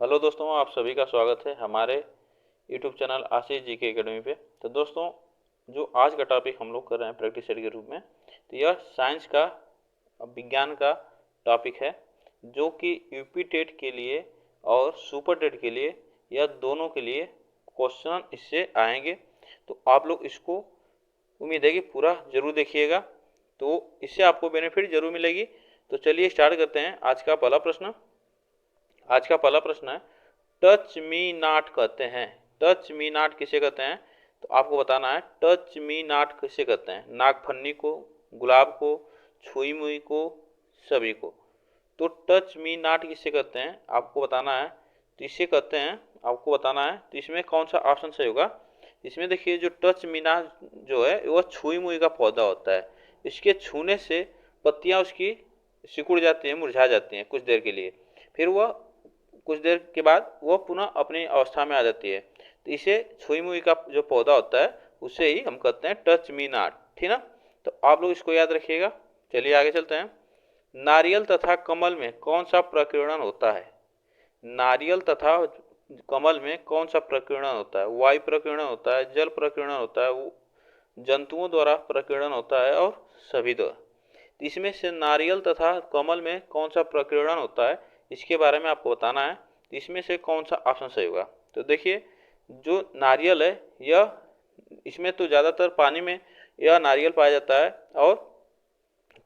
Hello दोस्तों, आप सभी का स्वागत है हमारे यूट्यूब चैनल आशीष जी के एकेडमी पे। तो दोस्तों, जो आज का टॉपिक हम लोग कर रहे हैं प्रैक्टिस सेट के रूप में, तो यह साइंस का विज्ञान का टॉपिक है, जो कि यूपी टेट के लिए और सुपर टेट के लिए, यह दोनों के लिए क्वेश्चन इससे आएंगे। तो आप लोग इसको उम्मीद है कि पूरा जरूर देखिएगा, तो इससे आपको बेनिफिट जरूर मिलेगी। तो चलिए स्टार्ट करते हैं। आज का पहला प्रश्न है, टच मी नॉट कहते हैं। टच मी नॉट किसे कहते हैं? तो आपको बताना है टच मी नॉट किसे कहते हैं। नागफन्नी को, गुलाब को, छुई मुई को, सभी को। तो टच मी नॉट किसे कहते हैं आपको बताना है। तो इसे कहते हैं, आपको बताना है। तो इसमें कौन सा ऑप्शन सही होगा? इसमें देखिए, जो टच मी नॉट जो है वह छुई मुई का पौधा होता है। इसके छूने से पत्तियां उसकी सिकुड़ जाती हैं, मुरझा जाती हैं कुछ देर के लिए, फिर वह कुछ देर के बाद वो पुनः अपनी अवस्था में आ जाती है। तो इसे छुई मुई का जो पौधा होता है उसे ही हम कहते हैं टच मी नॉट, ठीक ना। तो आप लोग इसको याद रखिएगा। चलिए आगे चलते हैं। नारियल तथा कमल में कौन सा प्रकीर्णन होता है? नारियल तथा कमल में कौन सा प्रकीर्णन होता है? वायु प्रकीर्णन होता है, जल प्रकीर्णन होता है, जंतुओं द्वारा प्रकीर्णन होता है, और सभी द्वारा। इसमें से नारियल तथा कमल में कौन सा प्रकीर्णन होता है, इसके बारे में आपको बताना है। इसमें से कौन सा ऑप्शन सही होगा? तो देखिए, जो नारियल है यह, इसमें तो ज़्यादातर पानी में यह नारियल पाया जाता है, और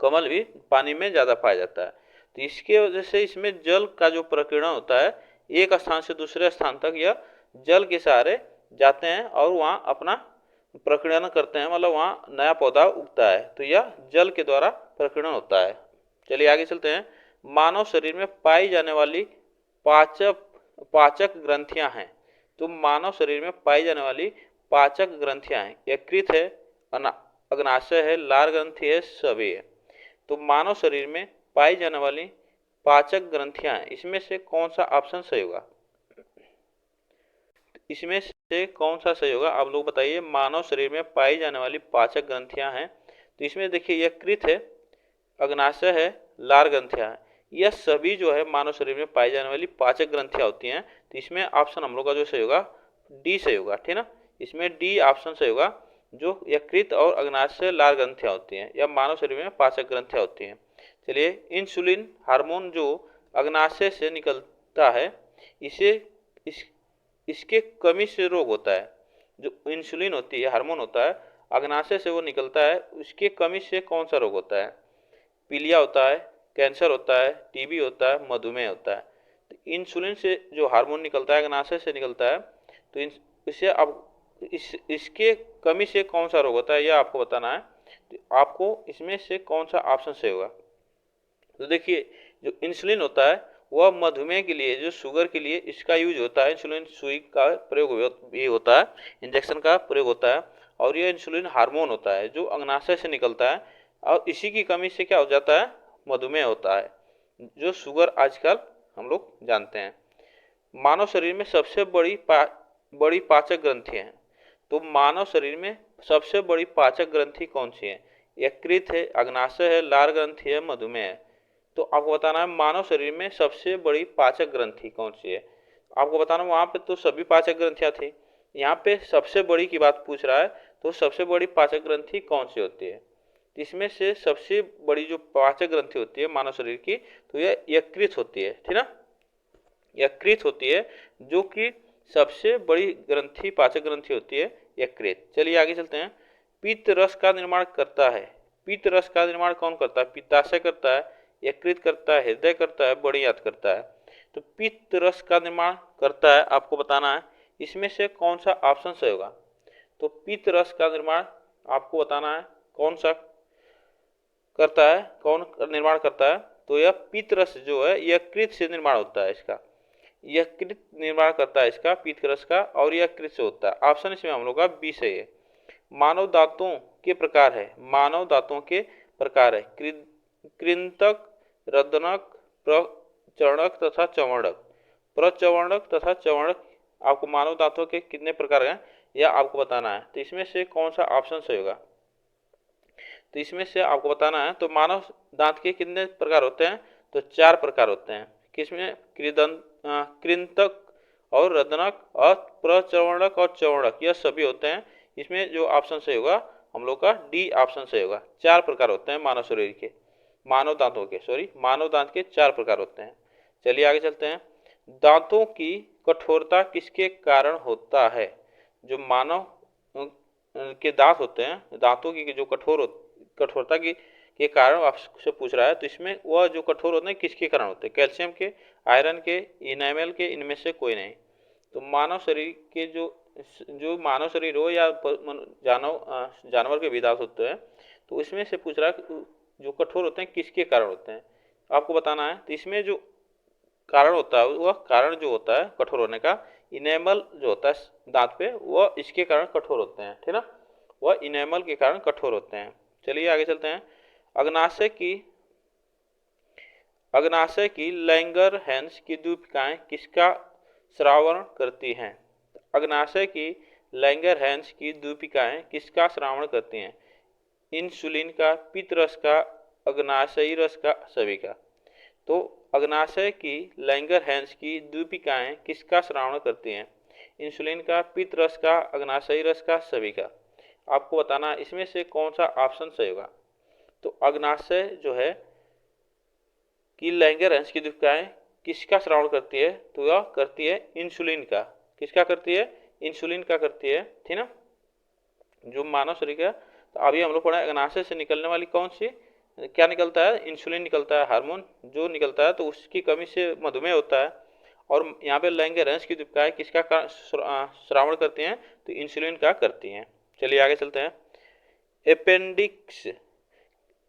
कमल भी पानी में ज़्यादा पाया जाता है। तो इसके वजह से इसमें जल का जो प्रकीर्णन होता है, एक स्थान से दूसरे स्थान तक यह जल के सहारे जाते हैं और वहाँ अपना प्रकीर्णन करते हैं, मतलब वहाँ नया पौधा उगता है। तो यह जल के द्वारा प्रकीर्णन होता है। चलिए आगे चलते हैं। मानव शरीर में पाई जाने वाली पाचक पाचक ग्रंथियां हैं। तो मानव शरीर में पाई जाने वाली पाचक ग्रंथियां हैं, यकृत है, अग्नाशय है, लार ग्रंथि है, सभी है। तो मानव शरीर में पाई जाने वाली पाचक ग्रंथियां हैं, इसमें से कौन सा ऑप्शन सही होगा? इसमें से कौन सा सही होगा आप लोग बताइए। मानव शरीर में पाई जाने वाली पाचक ग्रंथियां हैं, तो इसमें देखिए यकृत है, अग्नाशय है, लार ग्रंथियां हैं। यह सभी जो है मानव शरीर में पाई जाने वाली पाचक ग्रंथियां होती हैं। तो इसमें ऑप्शन हम लोग का जो सही होगा डी सही होगा, ठीक ना। इसमें डी ऑप्शन सही होगा। जो यकृत और अग्नाशय लार ग्रंथियां होती हैं, यह मानव शरीर में पाचक ग्रंथियां होती हैं। चलिए, इंसुलिन हार्मोन जो अग्नाशय से निकलता है, इसे इस इसके कमी से रोग होता है। जो इंसुलिन होती है, हार्मोन होता है, अग्नाशय से वो निकलता है, उसके कमी से कौन सा रोग होता है? पीलिया होता है, कैंसर होता है, टीबी होता है, मधुमेह होता है। तो इंसुलिन से जो हार्मोन निकलता है, अग्नाशय से निकलता है, तो इससे अब इसके कमी से कौन सा रोग होता है, यह आपको बताना है। तो आपको इसमें से कौन सा ऑप्शन सही होगा? तो देखिए, जो इंसुलिन होता है वह मधुमेह के लिए, जो शुगर के लिए इसका यूज होता है। इंसुलिन सुई का प्रयोग भी होता है, इंजेक्शन का प्रयोग होता है। और यह इंसुलिन हार्मोन होता है जो अग्नाशय से निकलता है, और इसी की कमी से क्या हो जाता है? मधुमेह होता है, जो शुगर आजकल हम लोग जानते हैं। मानव शरीर में सबसे बड़ी पाचक ग्रंथि है। तो मानव शरीर में सबसे बड़ी पाचक ग्रंथि कौन सी है? यकृत है, अग्नाशय है, लार ग्रंथि है, मधुमेह है। तो आपको बताना है मानव शरीर में सबसे बड़ी पाचक ग्रंथि कौन सी है। आपको बताना, वहाँ पे तो सभी पाचक ग्रंथियाँ थी, यहाँ पे सबसे बड़ी की बात पूछ रहा है। तो सबसे बड़ी पाचक ग्रंथि कौन सी होती है? इसमें से सबसे बड़ी जो पाचक ग्रंथि होती है मानव शरीर की, तो यह यकृत होती है, ठीक ना। यकृत होती है, जो कि सबसे बड़ी ग्रंथि, पाचक ग्रंथि होती है यकृत। चलिए आगे चलते हैं। पित्त रस का निर्माण करता है। पित्त रस का निर्माण कौन करता है? पित्ताशय करता है, यकृत करता है, हृदय करता है, बड़ी आंत करता है। तो पित्त रस का निर्माण करता है, आपको बताना है। इसमें से कौन सा ऑप्शन सही होगा? तो पित्त रस का निर्माण आपको बताना है कौन सा करता है, कौन निर्माण करता है। तो यह पित्त रस जो है यकृत से निर्माण होता है इसका। यकृत निर्माण करता है इसका, पित्त रस का, और यकृत से होता है। ऑप्शन इसमें हम लोग का बी सही है। मानव दांतों के प्रकार है। मानव दांतों के प्रकार है कृंतक, रदनक, प्रचवर्णक तथा चवर्णक। प्रचवर्णक तथा चवर्णक, आपको मानव दांतों के कितने प्रकार हैं यह आपको बताना है। तो इसमें से कौन सा ऑप्शन सही होगा? तो इसमें से आपको बताना है। तो मानव दांत के कितने प्रकार होते हैं? तो 4 प्रकार होते हैं। किसमें कृंतक और रदनक और प्रचवर्णक और चवर्णक, यह सभी होते हैं। इसमें जो ऑप्शन सही होगा हम लोग का डी ऑप्शन सही होगा। 4 प्रकार होते हैं मानव शरीर के, मानव दांतों के, मानव दांत के 4 प्रकार होते हैं। चलिए आगे चलते हैं। दांतों की कठोरता किसके कारण होता है? जो मानव के दांत होते हैं, दांतों की जो कठोरता की के कारण आपसे पूछ रहा है, तो इसमें वह जो कठोर होते हैं किसके कारण होते हैं? कैल्शियम के, आयरन के, इनेमल के, इनमें से कोई नहीं। तो मानव शरीर के जो मानव शरीर हो या जानवर के भी दांत होते हैं, तो इसमें से पूछ रहा है जो कठोर होते हैं किसके कारण होते हैं, आपको बताना है। तो इसमें जो कारण होता है, वह कारण जो होता है कठोर होने का, इनेमल जो होता है दांत पे, वह इसके कारण कठोर होते हैं, ठीक ना, वह इनेमल के कारण कठोर होते हैं। चलिए आगे चलते हैं। अग्नाशय की लैंगरहैंस की द्वीपिकाएं किसका श्रावण करती हैं? अग्नाशय की लैंगरहैंस की द्वीपिकाएं किसका श्रावण करती हैं? इंसुलिन का, पित्तरस का, अग्नाशयी रस का, सभी का। तो अग्नाशय की लैंगरहैंस की द्वीपिकाएं किसका श्रावण करती हैं? इंसुलिन का, पित्तरस का, अग्नाशयी रस का, सभी का। आपको बताना इसमें से कौन सा ऑप्शन सही होगा। तो अग्नाशय जो है कि लैंगरहैंस की द्वीपिकाएं किसका श्रावण करती है? तो यह करती है इंसुलिन का। किसका करती है? इंसुलिन का करती है, ठीक ना, जो मानव शरीर का। तो अभी हम लोग पढ़ा अग्नाशय से निकलने वाली कौन सी, क्या निकलता है? इंसुलिन निकलता है, हार्मोन जो निकलता है, तो उसकी कमी से मधुमेह होता है। और यहाँ पे लैंगरहैंस की द्वीपिकाएं किसका श्रावण करती हैं? तो इंसुलिन का करती हैं। चलिए आगे चलते हैं।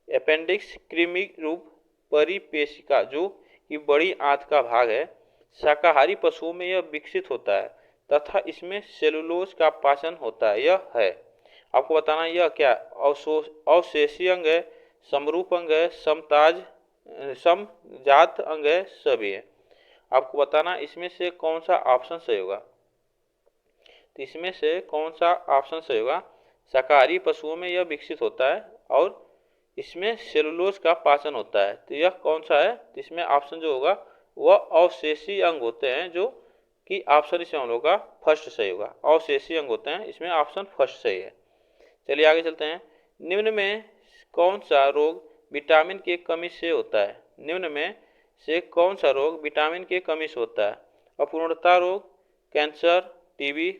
एपेंडिक्स कृमि रूप परिपेशिका जो कि बड़ी आंत का भाग है, शाकाहारी पशुओं में यह विकसित होता है तथा इसमें सेलुलोज का पाचन होता है। यह है, आपको बताना यह क्या अवशेषी अंग है, समरूप अंग है, समजात अंग है, सभी है। आपको बताना इसमें से कौन सा ऑप्शन सही होगा। तो इसमें से कौन सा ऑप्शन सही होगा? शाकाहारी पशुओं में यह विकसित होता है और इसमें सेलुलोज का पाचन होता है। तो यह कौन सा है? तो इसमें ऑप्शन जो होगा वह अवशेषी अंग होते हैं, जो कि ऑप्शन इसमें हम लोग का फर्स्ट सही होगा। अवशेषी अंग होते हैं, इसमें ऑप्शन फर्स्ट सही है। चलिए आगे चलते हैं। निम्न में कौन सा रोग विटामिन की कमी से होता है? निम्न में से कौन सा रोग विटामिन की कमी से होता है? अपूर्णता रोग, कैंसर, टीबी,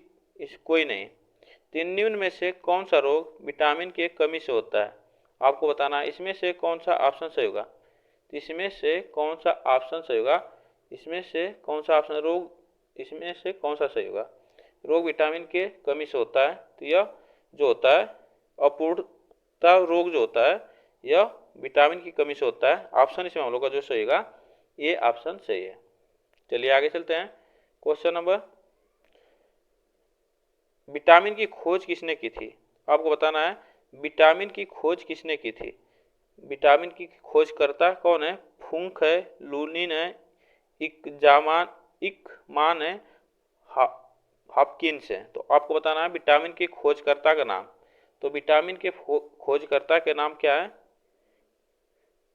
कोई नहीं। तो निम्न में से कौन सा रोग विटामिन की कमी से होता है? आपको बताना इसमें से कौन सा ऑप्शन सही होगा। तो इसमें से कौन सा ऑप्शन सही होगा? इसमें से कौन सा ऑप्शन रोग, इसमें से कौन सा सही होगा? रोग विटामिन के कमी से होता है। तो यह जो होता है अपूर्णता रोग जो होता है, यह विटामिन की कमी से होता है। ऑप्शन इसमें हम लोग का जो सही होगा ये ऑप्शन सही है। चलिए आगे चलते हैं। क्वेश्चन नंबर, विटामिन की खोज किसने की थी? आपको बताना है विटामिन की खोज किसने की थी। विटामिन की खोजकर्ता कौन है? फुंक है, लूनिन है, इकमान है, हॉपकिंस है। तो आपको बताना है विटामिन के खोजकर्ता का नाम। तो विटामिन के खोजकर्ता के नाम क्या है?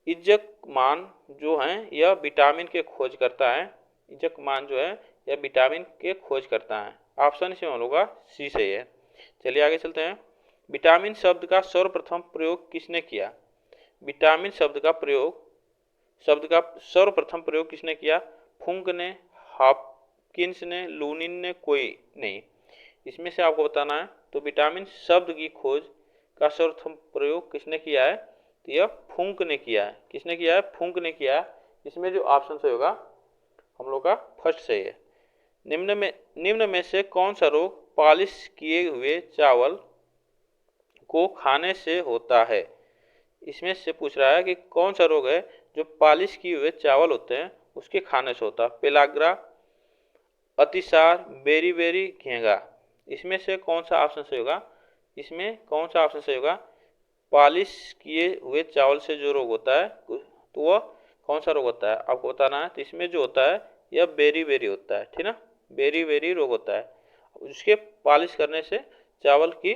इजकमान जो है यह विटामिन के खोजकर्ता है। इजकमान जो है यह विटामिन के खोजकर्ता है। ऑप्शन इसमें हम लोग का सी सही है। चलिए आगे चलते हैं। विटामिन शब्द का सर्वप्रथम प्रयोग किसने किया? विटामिन शब्द का सर्वप्रथम प्रयोग किसने किया? फुंक ने, हॉपकिंस ने, लूनिन ने, कोई नहीं। इसमें से आपको बताना है। तो विटामिन शब्द की खोज का सर्वप्रथम प्रयोग किसने किया है? तो यह फुंक ने किया है। किसने किया है? फुंक ने किया है। इसमें जो ऑप्शन सही होगा हम लोग का फर्स्ट सही है। निम्न में से कौन सा रोग पॉलिश किए हुए चावल को खाने से होता है? इसमें से पूछ रहा है कि कौन सा रोग है जो पॉलिश किए हुए चावल होते हैं उसके खाने से होता है। पेलाग्रा, अतिसार, बेरी बेरी, घेंगा। इसमें से कौन सा ऑप्शन सही होगा? इसमें कौन सा ऑप्शन सही होगा? पॉलिश किए हुए चावल से जो रोग होता है तो वह कौन सा रोग होता है आपको बताना है। तो इसमें जो होता है यह बेरी बेरी होता है, ठीक ना, बेरी बेरी रोग होता है। उसके पॉलिश करने से चावल की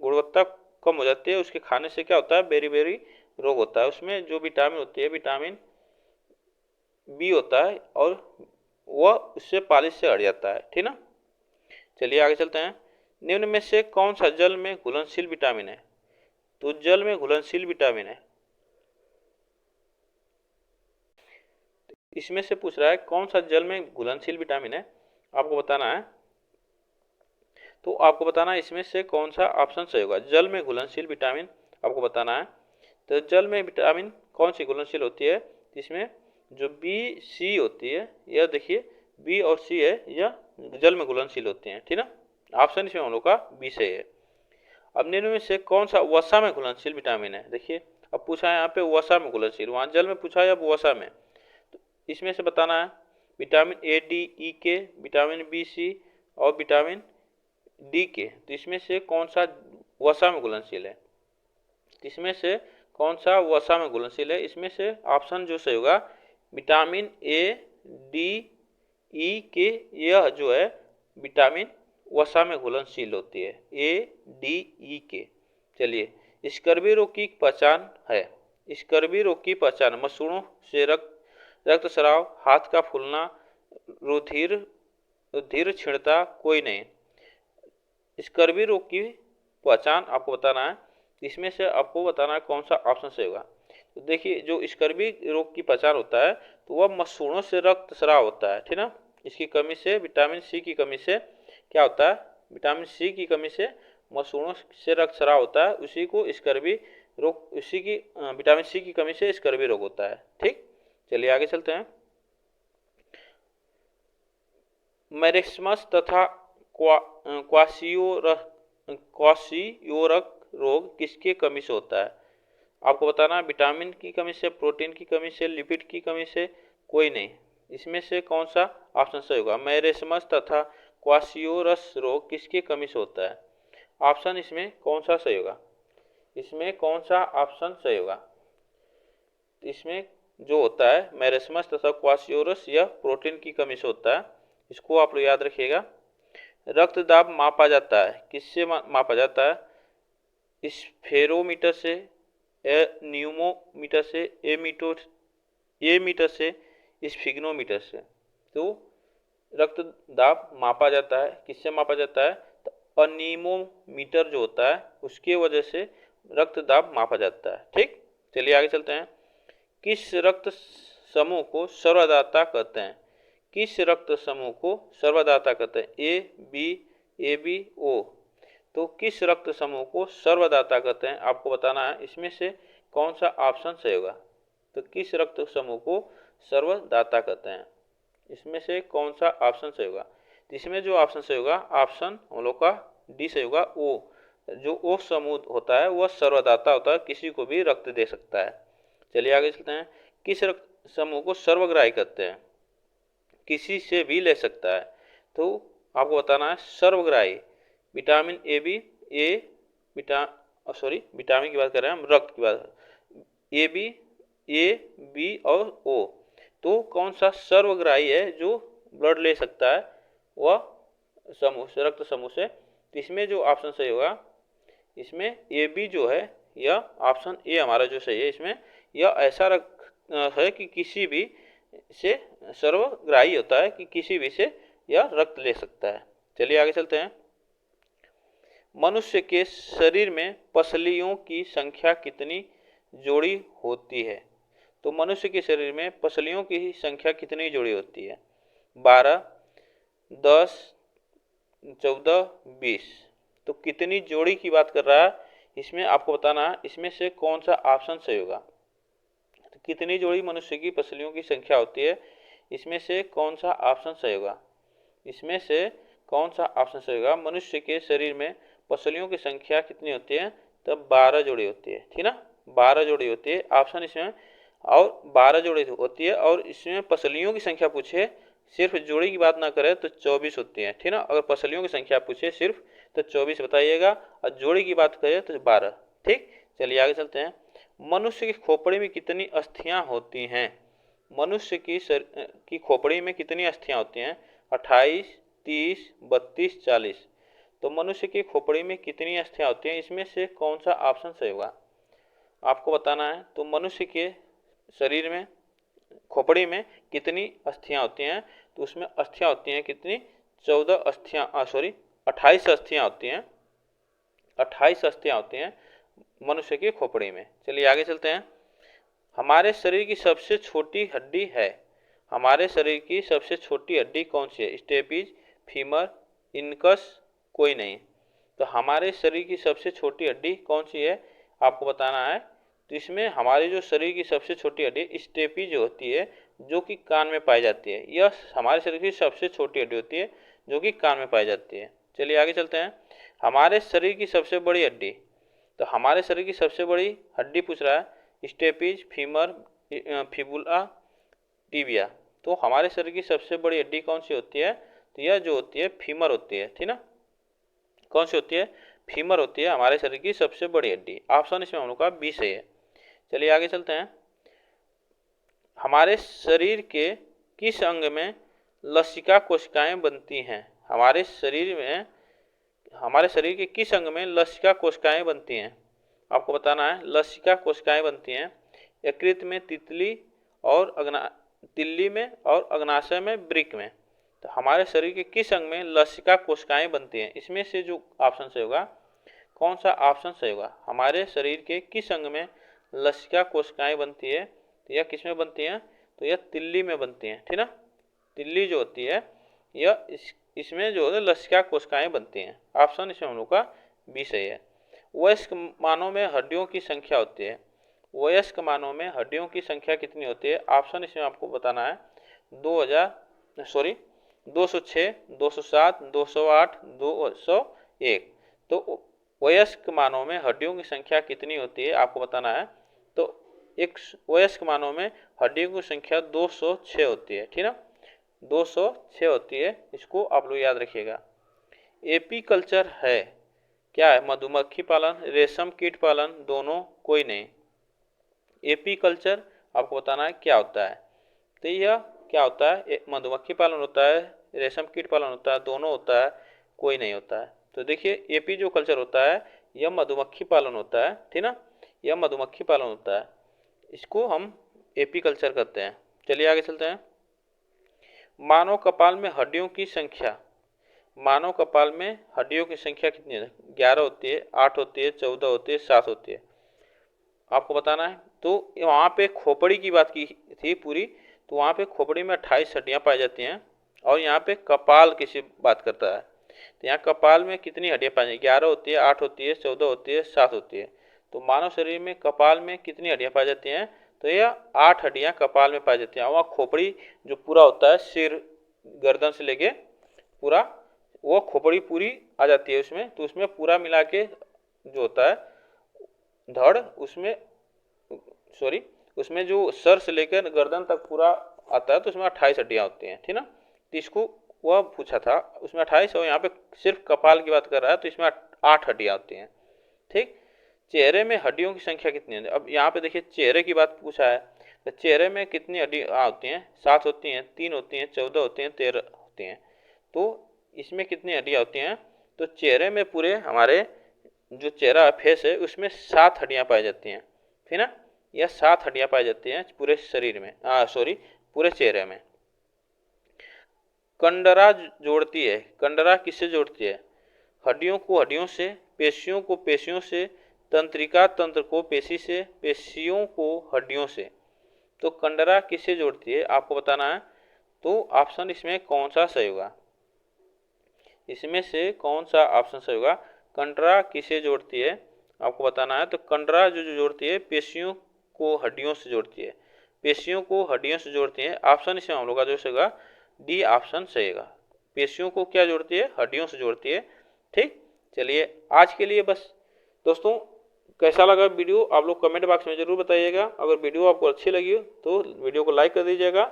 गुणवत्ता कम हो जाती है, उसके खाने से क्या होता है? बेरी बेरी रोग होता है। उसमें जो विटामिन होती है, विटामिन बी होता है और वह उससे पालिश से हट जाता है, ठीक ना। चलिए आगे चलते हैं। निम्न में से कौन सा जल में घुलनशील विटामिन है? तो जल में घुलनशील विटामिन है, इसमें से पूछ रहा है कौन सा जल में घुलनशील विटामिन है, आपको बताना है। तो आपको बताना है इसमें से कौन सा ऑप्शन सही होगा। जल में घुलनशील विटामिन आपको बताना है। तो जल में विटामिन कौन सी घुलनशील होती है? इसमें जो बी सी होती है, यह देखिए बी और सी है, यह जल में घुलनशील होते हैं, ठीक ना। ऑप्शन इसमें हम लोग का बी सही है। अब निम्न में से कौन सा वसा में घुलनशील विटामिन है? देखिए अब पूछा है यहाँ पे वसा में घुलनशील, वहाँ जल में पूछा है, अब वसा में। तो इसमें से बताना है विटामिन ए डी ई के, विटामिन बी सी और विटामिन डी के। तो इसमें से कौन सा वसा में घुलनशील है? इसमें से कौन सा वसा में घुलनशील है? इसमें से ऑप्शन जो सही होगा विटामिन ए डी ई के, यह जो है विटामिन वसा में घुलनशील होती है, ए डी ई के। चलिए स्कर्वी रोग की पहचान है। स्कर्वी रोग की पहचान मसूड़ों से रक्तस्राव, हाथ का फूलना, रुधिर छिड़ता कोई नहीं। स्कर्वी रोग की पहचान आपको बताना है, इसमें से आपको बताना है कौन सा ऑप्शन सही होगा। तो देखिए जो स्कर्वी रोग की पहचान होता है तो वह मसूड़ों से रक्तस्राव होता है, ठीक ना। इसकी कमी से, विटामिन सी की कमी से क्या होता है? विटामिन सी की कमी से मसूड़ों से रक्तस्राव होता है, उसी को स्कर्वी रोग, उसी की विटामिन सी की कमी से स्कर्वी रोग होता है, ठीक। चलिए आगे चलते हैं। मैरेस्मस तथा क्वाशियोरक रोग किसके कमी से होता है? आपको बताना है विटामिन की कमी से, प्रोटीन की कमी से, लिपिड की कमी से, कोई नहीं। इसमें से कौन सा ऑप्शन सही होगा? मैरेस्मस तथा क्वाशियोरस रोग किसकी कमी से होता है? ऑप्शन इसमें कौन सा सही होगा? इसमें कौन सा ऑप्शन सही होगा? इसमें जो होता है मैरेस्मस तथा क्वाशियोरस, यह प्रोटीन की कमी से होता है, इसको आप लोग याद रखिएगा। रक्तदाब मापा जाता है, किससे मापा जाता है? स्फेरोमीटर से, न्यूमोमीटर से, एमीटर से, स्फिग्नोमीटर से। तो रक्तदाब मापा जाता है, किससे मापा जाता है? तो अनीमोमीटर जो होता है उसके वजह से रक्तदाब मापा जाता है, ठीक। चलिए आगे चलते हैं। किस रक्त समूह को सर्वदाता कहते हैं? किस रक्त समूह को सर्वदाता कहते हैं? A B O. तो किस रक्त समूह को सर्वदाता कहते हैं, आपको बताना है। इसमें से कौन सा ऑप्शन सही होगा? तो किस रक्त समूह को सर्वदाता कहते हैं, इसमें से कौन सा ऑप्शन सही होगा? इसमें जो ऑप्शन सही होगा, ऑप्शन हम लोग का डी सही होगा, ओ। जो ओ समूह होता है वह सर्वदाता होता है, किसी को भी रक्त दे सकता है। चलिए आगे चलते हैं। किस रक्त समूह को सर्वग्राही कहते हैं? किसी से भी ले सकता है। तो आपको बताना है सर्वग्राही। विटामिन ए बी, विटामिन की बात कर रहे हैं हम, रक्त की बात, ए बी और ओ। तो कौन सा सर्वग्राही है जो ब्लड ले सकता है वह समूह से, रक्त समूह से? तो इसमें जो ऑप्शन सही होगा, इसमें ए बी जो है, यह ऑप्शन ए हमारा जो सही है, इसमें यह ऐसा रक्त है कि किसी भी से सर्वग्राही होता है, कि किसी भी से यह रक्त ले सकता है। चलिए आगे चलते हैं। मनुष्य के शरीर में पसलियों की संख्या कितनी जोड़ी होती है? तो मनुष्य के शरीर में पसलियों की संख्या कितनी जोड़ी होती है? 12, 10, 14, 20। तो कितनी जोड़ी की बात कर रहा है, इसमें आपको बताना है इसमें से कौन सा ऑप्शन सही होगा। तो कितनी जोड़ी मनुष्य की पसलियों की संख्या होती है, इसमें से कौन सा ऑप्शन सही होगा? इसमें से कौन सा ऑप्शन सही होगा? मनुष्य के शरीर में पसलियों की संख्या कितनी होती है? तब 12 जोड़ी होती है, ठीक ना। 12 जोड़ी होती है ऑप्शन इसमें, और 12 जोड़ी होती है। और इसमें पसलियों की संख्या पूछे, सिर्फ जोड़ी की बात ना करें तो 24 होती है, ठीक ना। अगर पसलियों की संख्या पूछे सिर्फ तो 24 बताइएगा, और जोड़ी की बात करें तो 12, ठीक। चलिए आगे चलते हैं। मनुष्य की खोपड़ी में कितनी अस्थियां होती हैं? मनुष्य की खोपड़ी में कितनी अस्थियां होती हैं? 28, 30, 32, 40। तो मनुष्य की खोपड़ी में कितनी अस्थियां होती हैं, इसमें से कौन सा ऑप्शन सही होगा? आपको बताना है। तो मनुष्य के शरीर में खोपड़ी में कितनी अस्थियां होती हैं, तो उसमें अस्थियां होती हैं कितनी, 14 अस्थियां 28 अस्थियां होती हैं, 28 अस्थियां होती हैं मनुष्य की खोपड़ी में। चलिए आगे चलते हैं। हमारे शरीर की सबसे छोटी हड्डी है, हमारे शरीर की सबसे छोटी हड्डी कौन सी है, स्टेपिज, फीमर, इनकस, कोई नहीं। तो हमारे शरीर की सबसे छोटी हड्डी कौन सी है आपको बताना है। तो इसमें हमारी जो शरीर की सबसे छोटी हड्डी स्टेपिज होती है, जो कि कान में पाई जाती है। यह हमारे शरीर की सबसे छोटी हड्डी होती है जो कि कान में पाई जाती है। चलिए आगे चलते हैं। हमारे शरीर की सबसे बड़ी हड्डी, तो हमारे शरीर की सबसे बड़ी हड्डी पूछ रहा है, स्टेपिज, फीमर, फिबुला, टिबिया। तो हमारे शरीर की सबसे बड़ी हड्डी कौन सी होती है, तो यह जो होती है फीमर होती है, ठीक ना। कौन सी होती है, फीमर होती है हमारे शरीर की सबसे बड़ी हड्डी। ऑप्शन इसमें हम लोग का बी सही है। चलिए आगे चलते हैं। हमारे शरीर के किस अंग में लसिका कोशिकाएं बनती हैं, हमारे शरीर में, हमारे शरीर के किस अंग में लसिका कोशिकाएं बनती हैं, आपको बताना है। लसिका कोशिकाएं बनती हैं यकृत में, तितली और तिल्ली में और अग्नाशय में, वृक्क में। तो हमारे शरीर के किस अंग में लसिका कोशिकाएं बनती हैं, इसमें से जो ऑप्शन सही होगा, कौन सा ऑप्शन सही होगा, हमारे शरीर के किस अंग में लसिका कोशिकाएं बनती है, तो यह किस में बनती हैं, तो यह तिल्ली में बनती हैं, ठीक ना। तिल्ली जो होती है यह इसमें जो है लसिका कोशिकाएं बनती हैं। ऑप्शन इसमें हम लोग का बी सही है। वयस्क मानव में हड्डियों की संख्या होती है, वयस्क मानव में हड्डियों की संख्या कितनी होती है, ऑप्शन इसमें आपको बताना है। 206, 207, 208, 201। तो वयस्क मानव में हड्डियों की संख्या कितनी होती है आपको बताना है। तो एक वयस्क मानव में हड्डियों की संख्या 206 होती है, ठीक ना, 206 होती है। इसको आप लोग याद रखिएगा। एपीकल्चर है क्या है, मधुमक्खी पालन, रेशम कीट पालन, दोनों, कोई नहीं। एपीकल्चर आपको बताना है क्या होता है। तो यह क्या होता है, मधुमक्खी पालन होता है, रेशम कीट पालन होता है, दोनों होता है, कोई नहीं होता है। तो देखिए एपी जो कल्चर होता है यह मधुमक्खी पालन होता है, ठीक ना, यह मधुमक्खी पालन होता है, इसको हम एपी कल्चर कहते हैं। चलिए आगे चलते हैं। मानव कपाल में हड्डियों की संख्या, मानव कपाल में हड्डियों की संख्या कितनी है, 11 होती है, 8 होती है, 14 होती है, 7 होती है, आपको बताना है। तो वहाँ पे खोपड़ी की बात की थी पूरी, तो वहाँ पे खोपड़ी में 28 हड्डियाँ पाई जाती हैं, और यहाँ पे कपाल किसी बात करता है, तो यहाँ कपाल में कितनी हड्डियाँ पाई जाती हैं, 11 होती है, 8 होती है, 14 होती है, 7 होती है। तो मानव शरीर में कपाल में कितनी हड्डियाँ पाई जाती हैं, तो यह 8 हड्डियाँ कपाल में पाई जाती हैं। वहाँ खोपड़ी जो पूरा होता है, सिर गर्दन से लेके पूरा, वो खोपड़ी पूरी आ जाती है उसमें, तो उसमें पूरा मिला के जो होता है धड़, उसमें जो सर से लेकर गर्दन तक पूरा आता है, तो उसमें 28 हड्डियाँ होती हैं, ठीक ना। तो इसको वह पूछा था, उसमें 28, और यहाँ पे सिर्फ कपाल की बात कर रहा है, तो इसमें 8 हड्डियाँ होती हैं, ठीक। चेहरे में हड्डियों की संख्या कितनी है, अब यहाँ पे देखिए चेहरे की बात पूछा है, तो चेहरे में कितनी हड्डियाँ होती हैं, 7 होती हैं, 3 होती हैं, 14 होती हैं, 13 होती हैं। तो इसमें कितनी हड्डियाँ होती हैं, तो चेहरे में पूरे हमारे जो चेहरा फेस है उसमें 7 हड्डियाँ पाई जाती हैं, ठीक ना, यह 7 हड्डियाँ पाई जाती हैं पूरे शरीर में, पूरे चेहरे में। कंडरा जोड़ती है, कंडरा किससे जोड़ती है, हड्डियों को हड्डियों से, पेशियों को पेशियों से, तंत्रिका तंत्र को पेशी से, पेशियों को हड्डियों से। तो कंडरा किससे जोड़ती है आपको बताना है। तो ऑप्शन इसमें कौन सा सही होगा, इसमें से कौन सा ऑप्शन सही होगा, कंडरा किसे जोड़ती है आपको बताना है। तो कंडरा जो जोड़ती है पेशियों को हड्डियों से जोड़ती है, पेशियों को हड्डियों से जोड़ती है। ऑप्शन इसमें हम लोग का जो होगा डी ऑप्शन सही होगा, पेशियों को क्या जोड़ती है, हड्डियों से जोड़ती है, ठीक। चलिए आज के लिए बस दोस्तों, कैसा लगा वीडियो आप लोग कमेंट बॉक्स में ज़रूर बताइएगा। अगर वीडियो आपको अच्छी लगी तो वीडियो को लाइक कर दीजिएगा,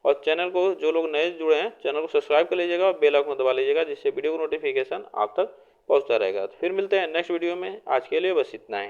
और चैनल को जो लोग नए जुड़े हैं चैनल को सब्सक्राइब कर लीजिएगा, और बेल आइकन दबा लीजिएगा, जिससे वीडियो को नोटिफिकेशन आप तक पहुंचता रहेगा। तो फिर मिलते हैं नेक्स्ट वीडियो में, आज के लिए बस इतना ही।